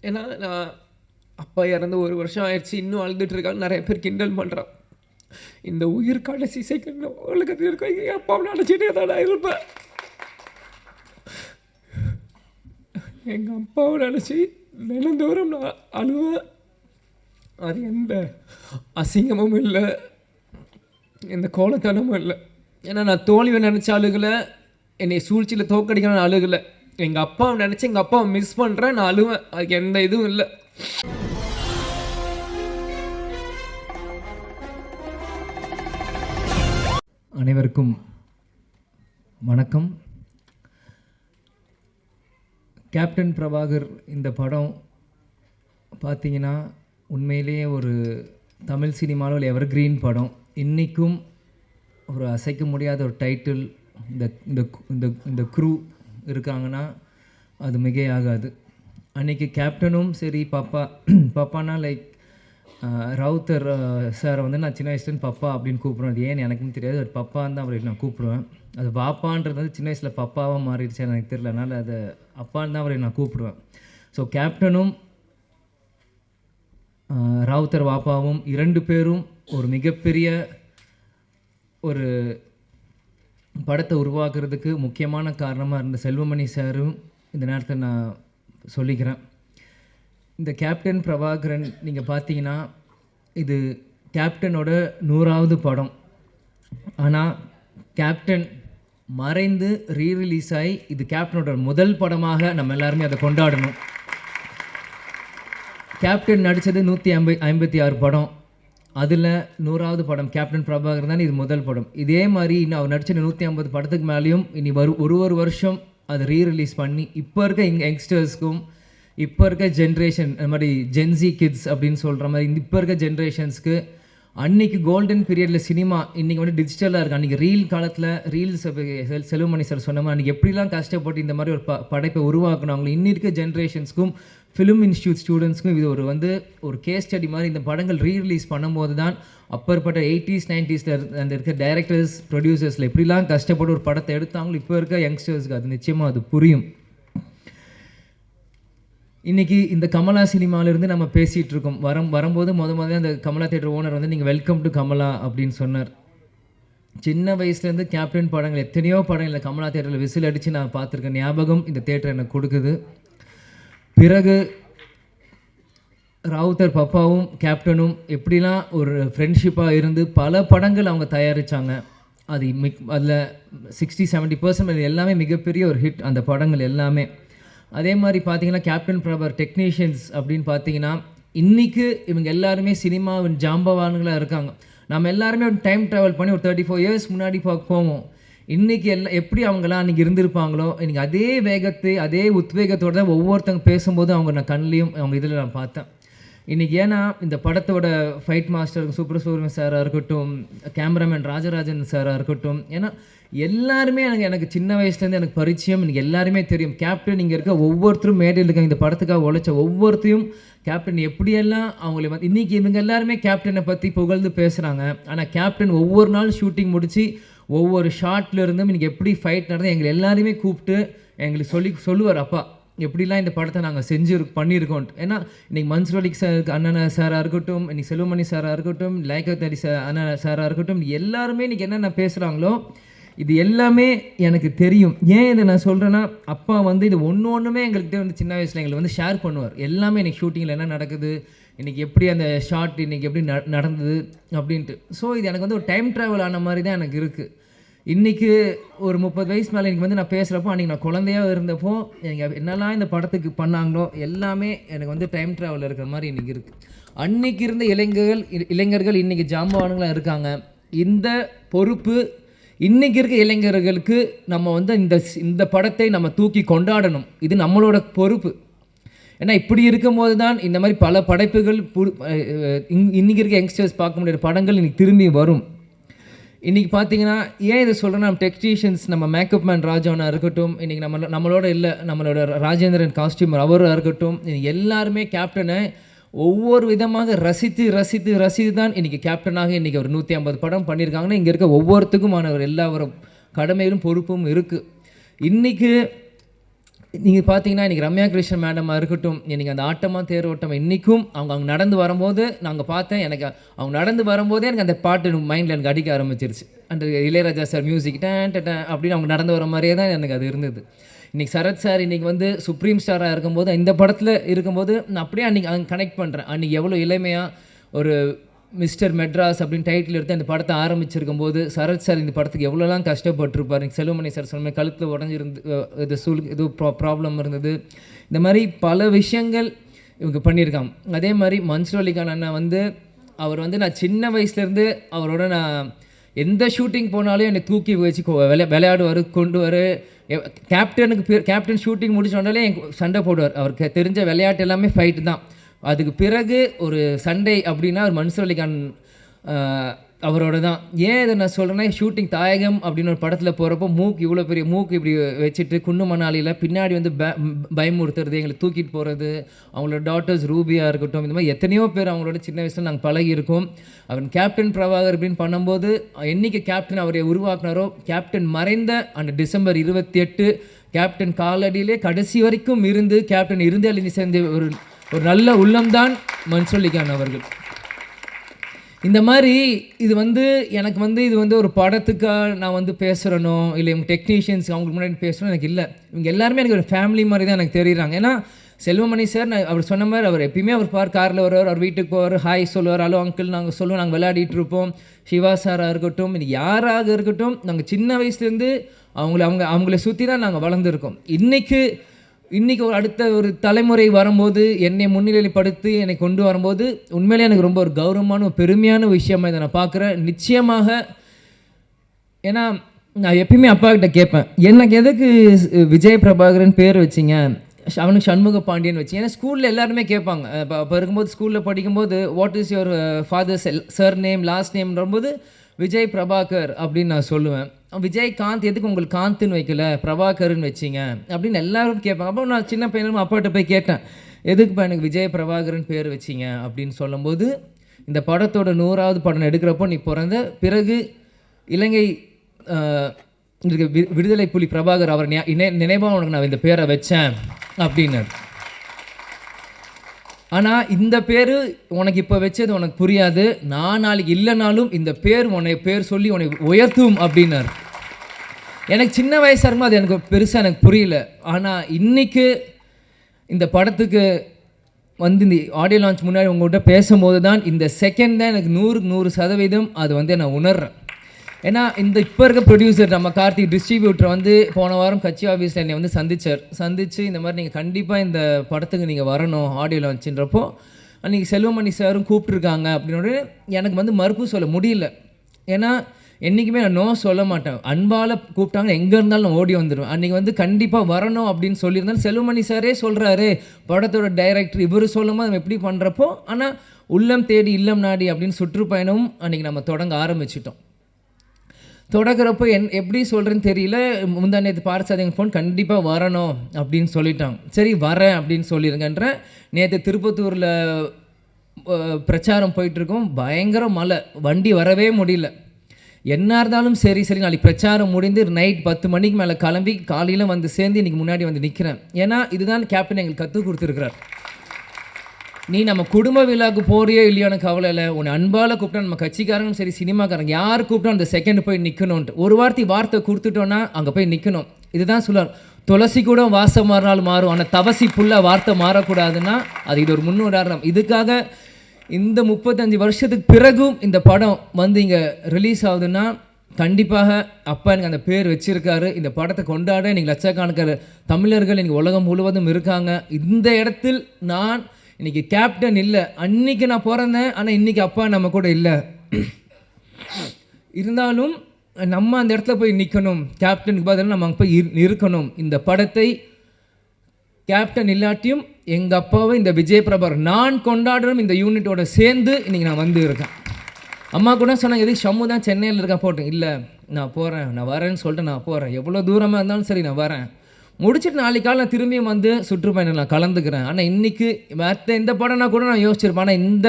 ஏன்னா நான் அப்பா இறந்து 1 வருஷம் ஆயிடுச்சு, இன்னும் அழுதுட்டு இருக்காங்க. நிறைய பேர் கிண்டல் பண்ணுறான். இந்த உயிர் கடைசி செகண்ட் உலகத்தில் இருக்க என் அப்பாவை நினச்சிட்டே தான் நான் இருப்பேன். எங்கள் அப்பாவை நினச்சி தினந்தோறும் நான் அழுவேன். அது எந்த அசிங்கமும் இல்லை, எந்த கோலத்தனமும் இல்லை. ஏன்னா நான் தோல்வியை நினச்ச அழுகலை, என்னை சூழ்ச்சியில் தோக்கடிக்கணும்னு அழுகலை. எங்கள் அப்பாவை நினச்சி எங்கள் அப்பாவை மிஸ் பண்ணுறேன், நான் அழுவேன். அதுக்கு எந்த இதுவும் இல்லை. அனைவருக்கும் வணக்கம். கேப்டன் பிரபாகர் இந்த படம் பார்த்தீங்கன்னா உண்மையிலேயே ஒரு தமிழ் சினிமாவில் ஒரு எவர்கிரீன் படம். இன்றைக்கும் ஒரு அசைக்க முடியாத ஒரு டைட்டில். இந்த க்ரூ இருக்காங்கன்னா அது மிகையாகாது. அன்றைக்கி கேப்டனும் சரி, பாப்பானா லைக் ராவுத்தர் சாரை வந்து நான் சின்ன வயசுலேருந்து பப்பா அப்படின்னு கூப்பிடுவேன். அது ஏன்னு எனக்கும் தெரியாது, அது பப்பான்னு தான் அவரை நான் கூப்பிடுவேன். அது பாப்பான்றது வந்து சின்ன வயசில் பப்பாவாக மாறிடுச்சு எனக்கு தெரியல, அதனால் அதை அப்பான்னு தான் அவரை நான் கூப்பிடுவேன். ஸோ கேப்டனும் ராவுத்தர் பாப்பாவும் 2 பேரும் ஒரு மிகப்பெரிய ஒரு படத்தை உருவாக்குறதுக்கு முக்கியமான காரணமாக இருந்த செல்வமணி சாரும் இந்த நேரத்தில் நான் சொல்லிக்கிறேன். இந்த கேப்டன் பிரபாகரன் நீங்கள் பார்த்தீங்கன்னா இது கேப்டனோட 100வது படம். ஆனால் கேப்டன் மறைந்து ரீரிலீஸ் ஆகி இது கேப்டனோட முதல் படமாக நம்ம எல்லாருமே அதை கொண்டாடணும். கேப்டன் நடித்தது 156 படம், அதில் 100வது படம் கேப்டன் பிரபாகரன் தான் இது முதல் படம். இதே மாதிரி இன்னும் அவர் நடித்த 150 படத்துக்கு மேலேயும் இனி ஒரு வருஷம் அதை ரீரிலீஸ் பண்ணி இப்போ இருக்க யங்ஸ்டர்ஸ்க்கும் இப்போ இருக்க ஜென்ரேஷன் அது மாதிரி ஜென்சி கிட்ஸ் அப்படின்னு சொல்கிற மாதிரி இப்போ இருக்க ஜென்ரேஷன்ஸ்க்கு அன்றைக்கி கோல்டன் பீரியடில் சினிமா இன்றைக்கி வந்து டிஜிட்டலாக இருக்குது. அன்றைக்கி ரீல் காலத்தில் ரீல்ஸ் செல்வமணி சார் சொன்ன மாதிரி அன்றைக்கி எப்படிலாம் கஷ்டப்பட்டு இந்த மாதிரி ஒரு படைப்பை உருவாக்குனாங்களோ இன்னி இருக்க ஜென்ரேஷன்ஸ்க்கும் ஃபிலிம் இன்ஸ்டியூட் ஸ்டூடெண்ட்ஸ்க்கும் இது ஒரு கேஸ் ஸ்டடி மாதிரி இந்த படங்கள் ரீரிலீஸ் பண்ணும்போது தான் அப்பற்பட்ட 80s 90s அந்த இருக்க டைரக்டர்ஸ் ப்ரொடியூசர்ஸில் எப்படிலாம் கஷ்டப்பட்டு ஒரு படத்தை எடுத்தாங்களோ இப்போ இருக்க யங்ஸ்டர்ஸ்க்கு அது நிச்சயமாக அது புரியும். இன்றைக்கி இந்த கமலா சினிமாவிலேருந்து நம்ம பேசிகிட்டு இருக்கோம். வரும்போது முதல்ல அந்த கமலா தேட்டர் ஓனர் வந்து நீங்கள் வெல்கம் டு கமலா அப்படின்னு சொன்னார். சின்ன வயசுலேருந்து கேப்டன் படங்கள் எத்தனையோ படங்கள் கமலா தேட்டரில் விசில் அடித்து நான் பார்த்துருக்கேன். ஞாபகம் இந்த தேட்டர் எனக்கு கொடுக்குது. பிறகு ராவுத்தர் பப்பாவும் கேப்டனும் எப்படிலாம் ஒரு ஃப்ரெண்ட்ஷிப்பாக இருந்து பல படங்கள் அவங்க தயாரித்தாங்க. அதில் 60-70% எல்லாமே மிகப்பெரிய ஒரு ஹிட் அந்த படங்கள் எல்லாமே. அதே மாதிரி பார்த்தீங்கன்னா கேப்டன் பிரபாகர் டெக்னீஷியன்ஸ் அப்படின்னு பார்த்தீங்கன்னா இன்றைக்கி இவங்க எல்லாருமே சினிமாவின் ஜாம்பவான்களாக இருக்காங்க. நம்ம எல்லாருமே ஒரு டைம் ட்ராவல் பண்ணி ஒரு 34 இயர்ஸ் முன்னாடி போவோம். இன்றைக்கி எப்படி அவங்களாம் அன்றைக்கி இருந்திருப்பாங்களோ இன்றைக்கி அதே வேகத்தை அதே உத்வேகத்தோடு தான் ஒவ்வொருத்தங்க பேசும்போது அவங்க நான் கண்ணிலையும் அவங்க இதில் நான் பார்த்தேன். இன்றைக்கி ஏன்னா இந்த படத்தோட ஃபைட் மாஸ்டர் சுப்ரசூரியன் சாராக இருக்கட்டும், கேமராமேன் ராஜராஜன் சாராக இருக்கட்டும், ஏன்னா எல்லாருமே எனக்கு சின்ன வயசுலேருந்து எனக்கு பரிச்சயம். எனக்கு எல்லாருமே தெரியும். கேப்டன் இங்கே இருக்க ஒவ்வொருத்தரும் மேடையில் இருக்காங்க. இந்த படத்துக்காக உழைச்ச ஒவ்வொருத்தையும் கேப்டன் எப்படியெல்லாம் அவங்கள வந்து இன்றைக்கி இவங்க எல்லாருமே கேப்டனை பற்றி புகழ்ந்து பேசுகிறாங்க. ஆனால் கேப்டன் ஒவ்வொரு நாள் ஷூட்டிங் முடித்து ஒவ்வொரு ஷார்ட்லேருந்தும் இன்றைக்கி எப்படி ஃபைட் நடந்து எங்களை எல்லாருமே கூப்பிட்டு எங்களுக்கு சொல்லுவார், அப்பா எப்படிலாம் இந்த படத்தை நாங்கள் பண்ணியிருக்கோம். ஏன்னா இன்றைக்கி மன்சூர் அலி சார் அண்ணன் சாராக இருக்கட்டும், இன்றைக்கி செல்வமணி சாராக இருக்கட்டும், லைக்கத் அலி அண்ணன் சாராக இருக்கட்டும், எல்லாருமே இன்றைக்கி என்னென்ன பேசுகிறாங்களோ இது எல்லாமே எனக்கு தெரியும். ஏன் இதை நான் சொல்கிறேன்னா அப்பா வந்து இது ஒன்றுமே எங்கள்கிட்ட வந்து சின்ன வயசில் எங்களுக்கு வந்து ஷேர் பண்ணுவார். எல்லாமே இன்றைக்கி ஷூட்டிங்கில் என்ன நடக்குது, இன்றைக்கி எப்படி அந்த ஷார்ட் இன்றைக்கி எப்படி நடந்தது அப்படின்ட்டு. ஸோ இது எனக்கு வந்து ஒரு டைம் ட்ராவல் ஆன மாதிரி தான் எனக்கு இருக்குது. இன்றைக்கி ஒரு 30 வயசு மேலே எனக்கு வந்து நான் பேசுகிறப்போ அன்றைக்கி நான் குழந்தையாக இருந்தப்போ எனக்கு என்னெல்லாம் இந்த படத்துக்கு பண்ணாங்களோ எல்லாமே எனக்கு வந்து டைம் ட்ராவல் இருக்கிற மாதிரி இன்றைக்கி இருக்குது. அன்றைக்கி இருந்த இளைஞர்கள் இன்றைக்கி ஜாம்பவான்களாக இருக்காங்க. இந்த பொறுப்பு இன்றைக்கி இருக்க இளைஞர்களுக்கு நம்ம வந்து இந்த படத்தை நம்ம தூக்கி கொண்டாடணும். இது நம்மளோட பொறுப்பு. ஏன்னா இப்படி இருக்கும்போது தான் இந்த மாதிரி பல படைப்புகள் இன்றைக்கி இருக்க யங்ஸ்டர்ஸ் பார்க்க முடியாத படங்கள் இன்றைக்கி திரும்பி வரும். இன்றைக்கி பார்த்தீங்கன்னா ஏன் இதை சொல்கிறேன்னா நம்ம டெக்னீஷியன்ஸ் நம்ம மேக்கப் மேன் ராஜாவனாக இருக்கட்டும், இன்றைக்கி நம்மளோட இல்லை நம்மளோட ராஜேந்திரன் காஸ்டியூமர் அவராக இருக்கட்டும், எல்லாருமே கேப்டனை ஒவ்வொரு விதமாக ரசித்து தான் இன்றைக்கி கேப்டனாக இன்றைக்கி ஒரு 150 படம் பண்ணியிருக்காங்கன்னா இங்கே இருக்க ஒவ்வொருத்துக்குமான ஒரு எல்லா கடமையிலும் பொறுப்பும் இருக்குது. இன்றைக்கி நீங்கள் பார்த்தீங்கன்னா இன்றைக்கி ரம்யா கிருஷ்ணன் மேடமாக இருக்கட்டும், இன்றைக்கி அந்த ஆட்டமாக தேரோட்டம் இன்றைக்கும் அவங்க நடந்து வரும்போது நாங்கள் பார்த்தேன். எனக்கு அவங்க நடந்து வரும்போதே எனக்கு அந்த பாட்டு மைண்டில் எனக்கு அடிக்க ஆரம்பிச்சிருச்சு. அந்த இளையராஜா சார் மியூசிக் டேன் டேன் அப்படின்னு அவங்க நடந்து வர மாதிரியே தான் எனக்கு அது இருந்தது. இன்றைக்கி சரத் சார் இன்றைக்கி வந்து சுப்ரீம் ஸ்டாராக இருக்கும்போது, இந்த படத்தில் இருக்கும்போது நான் அப்படியே அன்றைக்கி அங்கே கனெக்ட் பண்ணுறேன். அன்றைக்கி எவ்வளோ இளமையாக ஒரு மிஸ்டர் மெட்ராஸ் அப்படின்னு டைட்டில் எடுத்து அந்த படத்தை ஆரம்பிச்சிருக்கும் போது சரத் சார் இந்த படத்துக்கு எவ்வளோலாம் கஷ்டப்பட்டுருப்பார். செல்வமணி சார் சொன்ன மாதிரி கழுத்தில் உடஞ்சிருந்து இது இது ப்ராப்ளம் இருந்தது. இந்த மாதிரி பல விஷயங்கள் இவங்க பண்ணியிருக்காங்க. அதே மாதிரி மன்சூர் அலிகான் அண்ணா வந்து அவர் வந்து நான் சின்ன வயசுலேருந்து அவரோட நான் எந்த ஷூட்டிங் போனாலும் என்னை தூக்கி வச்சு விளையாடுவார், கொண்டு வர கேப்டன் ஷூட்டிங் முடிச்சோடனே சண்டை போடுவார். அவருக்கு தெரிஞ்ச விளையாட்டு எல்லாமே ஃபைட்டு தான். அதுக்கு பிறகு ஒரு சண்டே அப்படின்னா ஒரு மன்சூர் அலிகான் அவரோட தான். ஏன் இதை நான் சொல்கிறேன்னா, ஷூட்டிங் தாயகம் அப்படின்னு ஒரு படத்தில் போகிறப்போ இவ்வளோ பெரிய மூக்கு இப்படி வச்சுட்டு குண்டு மணாலியில் பின்னாடி வந்து பயமுறுத்துறது, எங்களை தூக்கிட்டு போகிறது, அவங்களோட டாட்டர்ஸ் ரூபியாக இருக்கட்டும், இந்த மாதிரி எத்தனையோ பேர் அவங்களோட சின்ன வயசில் நாங்கள் பழகியிருக்கோம். அவன் கேப்டன் பிரபாகர் அப்படின்னு பண்ணும்போது என்றைக்கு கேப்டன் அவரை உருவாக்குனாரோ, கேப்டன் மறைந்த அந்த டிசம்பர் 28 கேப்டன் காலடியிலே கடைசி வரைக்கும் இருந்து கேப்டன் இருந்தே சேர்ந்த ஒரு நல்ல உள்ளம்தான் மன்சூர் அலிகான் அவர்கள். இந்த மாதிரி இது வந்து எனக்கு வந்து இது வந்து ஒரு படத்துக்காக நான் வந்து பேசுகிறனோ இல்லை இவங்க டெக்னீஷியன்ஸ் அவங்களுக்கு முன்னாடி பேசணும் எனக்கு இல்லை. இவங்க எல்லாருமே எனக்கு ஒரு ஃபேமிலி மாதிரி தான் எனக்கு தெரியுறாங்க. ஏன்னா செல்வமணி சார் நான் அவர் சொன்ன மாதிரி அவர் எப்பயுமே அவர் காரில் வருவார், அவர் வீட்டுக்கு போவார், ஹாய் சொல்லுவார், ஹலோ அங்கிள் நாங்கள் சொல்லுவோம், நாங்கள் விளையாடிட்டு இருப்போம். சிவா சாராக இருக்கட்டும், இது யாராக இருக்கட்டும், நாங்கள் சின்ன வயசுலேருந்து அவங்கள சுற்றி தான் நாங்கள் வளர்ந்துருக்கோம். இன்றைக்கி ஒரு அடுத்த ஒரு தலைமுறை வரும்போது என்னை முன்னிலைப்படுத்தி என்னை கொண்டு வரும்போது உண்மையிலே எனக்கு ரொம்ப ஒரு கௌரவமான ஒரு பெருமையான விஷயமாக இதை நான் பார்க்குறேன். நிச்சயமாக ஏன்னா நான் எப்பயுமே அப்பா கிட்ட கேட்பேன், எனக்கு எதுக்கு விஜய் பிரபாகரன் பேர் வச்சிங்க, அவனுக்கு சண்முக பாண்டியன் வச்சு. ஏன்னா ஸ்கூலில் எல்லாருமே கேட்பாங்க. அப்போ இருக்கும்போது ஸ்கூலில் படிக்கும்போது what is your father's surname last நேம்ன்றபோது விஜய் பிரபாகர் அப்படின்னு நான் சொல்லுவேன். விஜய் காந்த் எதுக்கு உங்களுக்கு காந்த்னு வைக்கல பிரபாகர்னு வச்சிங்க அப்படின்னு எல்லாரும் கேட்பாங்க. அப்போ நான் சின்ன பையனும் அப்பாட்ட போய் கேட்டேன், எதுக்குப்பா எனக்கு விஜய் பிரபாகரன் பேர் வச்சிங்க அப்படின்னு சொல்லும்போது, இந்த படத்தோட 100வது படம் எடுக்கிறப்போ நீ பிறந்த பிறகு இலங்கை விடுதலை புலி பிரபாகர் அவர் நினைவாக உனக்கு நான் இந்த பேரை வச்சேன் அப்படின்னாரு. ஆனால் இந்த பேர் உனக்கு இப்போ வச்சது உனக்கு புரியாது, நான் நாளைக்கு இல்லைனாலும் இந்த பேர் பேர் சொல்லி உன்னை உயர்த்தும் அப்படின்னாரு. எனக்கு சின்ன வயசாக இருக்கும்போது அது எனக்கு பெருசாக எனக்கு புரியல. ஆனால் இன்றைக்கி இந்த படத்துக்கு வந்து இந்த ஆடியோ லான்ச் முன்னாடி உங்கள்கிட்ட பேசும்போது தான் இந்த செகண்ட் தான் எனக்கு 100% அது வந்து நான் உணர்றேன். ஏன்னா இந்த இப்போ இருக்க ப்ரொடியூசர் நம்ம கார்த்திக் டிஸ்ட்ரிபியூட்டர் வந்து போன வாரம் கட்சி ஆஃபீஸில் என்னை வந்து சந்திச்சு இந்த மாதிரி நீங்கள் கண்டிப்பாக இந்த படத்துக்கு நீங்கள் வரணும் ஆடியோ லான்ச்சுன்றப்போ அன்றைக்கி செல்வமணி சாரும் கூப்பிட்ருக்காங்க அப்படின்னு எனக்கு வந்து மறுப்பு சொல்ல முடியல. ஏன்னா என்றைக்குமே நான் நோ சொல்ல மாட்டேன். அன்பால் கூப்பிட்டாங்க எங்கே இருந்தாலும் நான் ஓடி வந்துடுவேன். அன்றைக்கி வந்து கண்டிப்பாக வரணும் அப்படின்னு சொல்லியிருந்தாலும் செல்வமணி சாரே சொல்கிறாரு, படத்தோட டைரக்டர் இவர் சொல்லும்போது நம்ம எப்படி பண்ணுறப்போ, ஆனால் உள்ளம் தேடி இல்லம் நாடி அப்படின்னு சுற்றுப்பயணமும் அன்றைக்கி நம்ம தொடங்க ஆரம்பிச்சிட்டோம். தொடக்கிறப்போ எப்படி சொல்கிறேன்னு தெரியல. முந்தா நேற்று பார்சாதேங்க ஃபோன் கண்டிப்பாக வரணும் அப்படின்னு சொல்லிட்டாங்க. சரி வரேன் அப்படின்னு சொல்லிடுங்கன்ற. நேற்று திருப்பத்தூரில் பிரச்சாரம் போயிட்டுருக்கோம், பயங்கர மழை, வண்டி வரவே முடியல. என்ன இருந்தாலும் சரி நாளைக்கு பிரச்சாரம் முடிந்து நைட் 10 மணிக்கு மேலே கிளம்பி காலையில் வந்து சேர்ந்து இன்றைக்கி முன்னாடி வந்து நிற்கிறேன். ஏன்னா இதுதான் கேப்டன் எங்களுக்கு கற்றுக் கொடுத்துருக்கிறார். நீ நம்ம குடும்ப விழாவுக்கு போறியோ இல்லையோன்னு கவலை இல்லை, உன்னை அன்பால் கூப்பிட்டா நம்ம கட்சிக்காரங்களும் சரி சினிமாக்காரங்க யார் கூப்பிட்டா அந்த செகண்ட் போய் நிற்கணும்ன்ட்டு ஒரு வார்த்தை கொடுத்துட்டோன்னா அங்கே போய் நிற்கணும். இதுதான் சொல்லுவார், துளசி கூட வாசம் மாறினாலும் மாறும், ஆனால் தவசி புல்ல வார்த்தை மாறக்கூடாதுன்னா அது இது ஒரு முன்னுதாரணம். இதுக்காக இந்த 35 வருஷத்துக்கு பிறகும் இந்த படம் வந்து இங்கே ரிலீஸ் ஆகுதுன்னா கண்டிப்பாக அப்பா எனக்கு அந்த பேர் வச்சுருக்காரு. இந்த படத்தை கொண்டாட இன்றைக்கி லட்சக்கணக்கான தமிழர்கள் இன்றைக்கி உலகம் முழுவதும் இருக்காங்க. இந்த இடத்தில் நான் இன்றைக்கி கேப்டன் இல்லை, அன்றைக்கி நான் பிறந்தேன், ஆனால் இன்றைக்கி அப்பா நம்ம கூட இல்லை. இருந்தாலும் நம்ம அந்த இடத்துல போய் நிற்கணும், கேப்டனுக்கு பதிலாக நம்ம அங்கே போய் இருக்கணும். இந்த படத்தை கேப்டன் இல்லாட்டியும் எங்கள் அப்பாவை இந்த விஜய் பிரபாகர் நான் கொண்டாடுறோம் இந்த யூனிட்டோட சேர்ந்து இன்றைக்கி நான் வந்து இருக்கேன். அம்மா கூட சொன்னாங்க, எதுக்கு ஷம்மு தான் சென்னையில் இருக்கா போட்டேன். இல்லை நான் போகிறேன், நான் வரேன்னு சொல்லிட்டு நான் போகிறேன், எவ்வளோ தூரமாக இருந்தாலும் சரி நான் வரேன். முடிச்சுட்டு நாளைக்கு காலை நான் திரும்பியும் வந்து சுற்றுப்பயணம் நான் கலந்துக்கிறேன். ஆனால் இன்றைக்கி மற்ற இந்த படம்னா கூட நான் யோசிச்சிருப்பேன். ஆனால் இந்த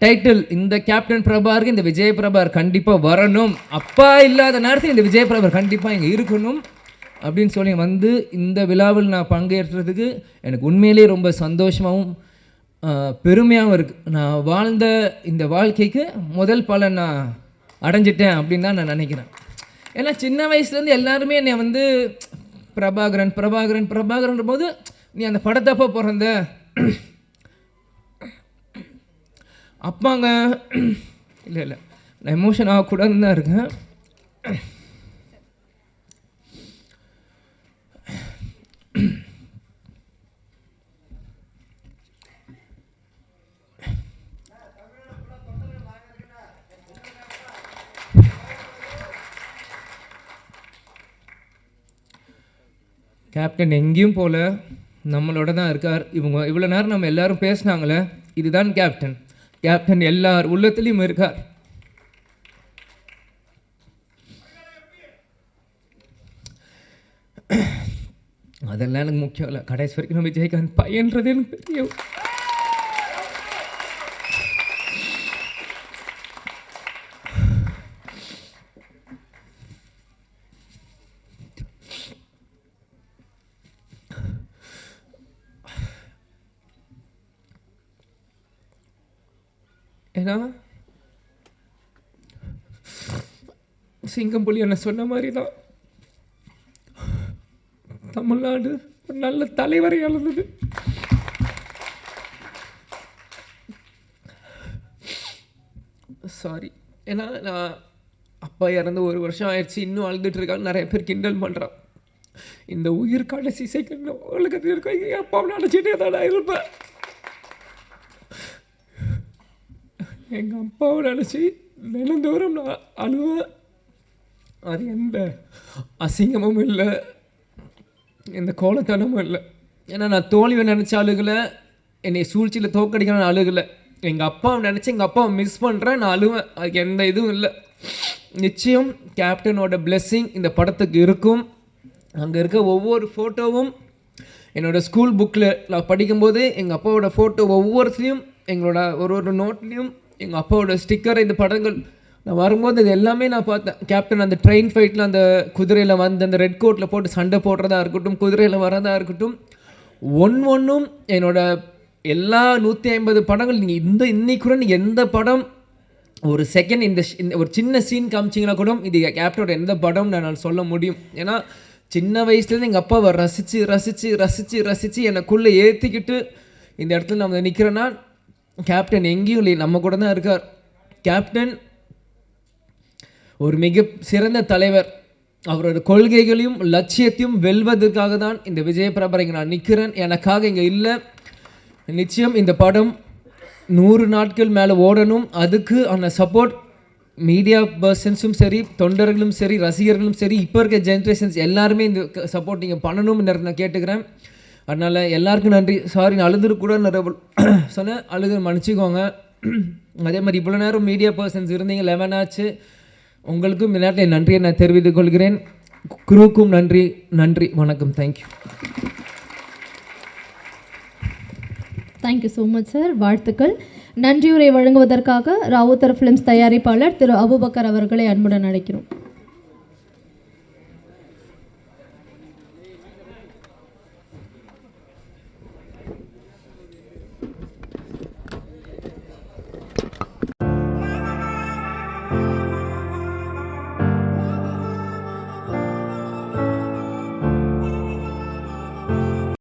டைட்டில் இந்த கேப்டன் பிரபாகருக்கு இந்த விஜய் பிரபாகர் கண்டிப்பாக வரணும். அப்பா இல்லாத நேரத்தில் இந்த விஜய் பிரபாகர் கண்டிப்பாக இங்கே இருக்கணும். அப்படின்னு சொல்லி வந்து இந்த விழாவில் நான் பங்கேற்றதுக்கு எனக்கு உண்மையிலே ரொம்ப சந்தோஷமாகவும் பெருமையாகவும் இருக்குது. நான் வாழ்ந்த இந்த வாழ்க்கைக்கு முதல் பலன் நான் அடைஞ்சிட்டேன் அப்படின்னு தான் நான் நினைக்கிறேன். ஏன்னா சின்ன வயசுலேருந்து எல்லாருமே என்னை வந்து பிரபாகரன் பிரபாகரன் பிரபாகரன்ற போது நீ அந்த படத்தப்போ பிறந்த அப்பாங்க இல்லை இல்லை நான் எமோஷன் ஆகக்கூடாதுன்னு தான் இருக்கேன். கேப்டன் எங்கேயும் போல நம்மளோட தான் இருக்கார். இவங்க இவ்வளோ நேரம் நம்ம எல்லாரும் பேசினாங்களே, இதுதான் கேப்டன். கேப்டன் எல்லார் உள்ளத்துலேயும் இருக்கார். அதெல்லாம் எனக்கு முக்கியம் இல்லை. கடைசி வரைக்கும் நம்ம விஜயகாந்த் பையன்றது எனக்கு தெரியும். ஏன்னா சிங்கம்புலி என்ன சொன்ன மாதிரி தான் தமிழ்நாடு ஒரு நல்ல தலைவரை இழந்தது. சாரி, ஏன்னா நான் அப்பா இறந்து 1 வருஷம் ஆயிடுச்சு, இன்னும் அழுதுட்டு இருக்காங்க. நிறைய பேர் கிண்டல் பண்ணுறான். இந்த உயிர் கடைசி செகண்ட் உலகத்தில் இருக்க எங்கள் அப்பாவை நினச்சிட்டே தான் இருப்பேன். எங்கள் அப்பாவை நினச்சி தினந்தோறும் நான் அழுவேன். அது எந்த அசிங்கமும் இல்லை, எந்த கோலத்தனமும் இல்லை. ஏன்னா நான் தோல்வியை நினச்ச அழுகலை, என்னை சூழ்ச்சியில் தோக்கடிக்கணும்னு அழுகலை. எங்கள் அப்பாவை நினச்சி எங்கள் அப்பாவை மிஸ் பண்ணுறேன், நான் அழுவேன். அதுக்கு எந்த இதுவும் இல்லை. நிச்சயம் கேப்டனோட பிளெஸ்ஸிங் இந்த படத்துக்கு இருக்கும். அங்கே இருக்க ஒவ்வொரு ஃபோட்டோவும் என்னோடய ஸ்கூல் புக்கில் நான் படிக்கும்போது எங்கள் அப்பாவோட ஃபோட்டோ ஒவ்வொருத்தையும் எங்களோட ஒரு நோட்லேயும் எங்கள் அப்பாவோட ஸ்டிக்கர், இந்த படங்கள் நான் வரும்போது இது எல்லாமே நான் பார்த்தேன். கேப்டன் அந்த ட்ரெயின் ஃபைட்டில் அந்த குதிரையில் வந்து அந்த ரெட் கோட்டில் போட்டு சண்டை போடுறதா இருக்கட்டும், குதிரையில் வரதா இருக்கட்டும், ஒன்றும் என்னோட எல்லா 150 படங்கள் நீங்கள் இன்னைக்கு கூட நீங்கள் எந்த படம் ஒரு செகண்ட் இந்த ஒரு சின்ன சீன் காமிச்சிங்கன்னா கூட இது கேப்டனோட எந்த படம் நான் சொல்ல முடியும். ஏன்னா சின்ன வயசுலேருந்து எங்கள் அப்பாவை ரசித்து ரசித்து ரசித்து ரசித்து எனக்குள்ளே ஏற்றிக்கிட்டு இந்த இடத்துல நம்ம நிற்கிறேன்னா கேப்டன் எங்கேயும் இல்லை, நம்ம கூட தான் இருக்கார். கேப்டன் ஒரு மிக சிறந்த தலைவர். அவரோட கொள்கைகளையும் லட்சியத்தையும் வெல்வதற்காக தான் இந்த விஜயபிரபா இங்கே நான் நிற்கிறேன், எனக்காக இங்கே இல்லை. நிச்சயம் இந்த படம் 100 நாட்கள் மேலே ஓடணும். அதுக்கு அந்த சப்போர்ட் மீடியா பர்சன்ஸும் சரி, தொண்டர்களும் சரி, ரசிகர்களும் சரி, இப்போ இருக்க ஜென்ரேஷன்ஸ் எல்லாருமே இந்த சப்போர்ட் நீங்கள் பண்ணணும்னு நான் கேட்டுக்கிறேன். அதனால் எல்லாருக்கும் நன்றி. சாரி, நான் அழுதுக்கூட சொன்னேன், அழுது மன்னிச்சிக்கோங்க. அதே மாதிரி இவ்வளோ நேரம் மீடியா பர்சன்ஸ் இருந்தீங்க, 11 ஆச்சு. உங்களுக்கும் இந்த நேரத்தில் நன்றியை நான் தெரிவித்துக் கொள்கிறேன். குரூக்கும் நன்றி. நன்றி, வணக்கம். Thank you. Thank you so much sir. வாழ்த்துக்கள். நன்றியுரை வழங்குவதற்காக ராவுத்தர் ஃபிலிம்ஸ் தயாரிப்பாளர் திரு அபுபக்கர் அவர்களை அன்புடன் அழைக்கிறோம்.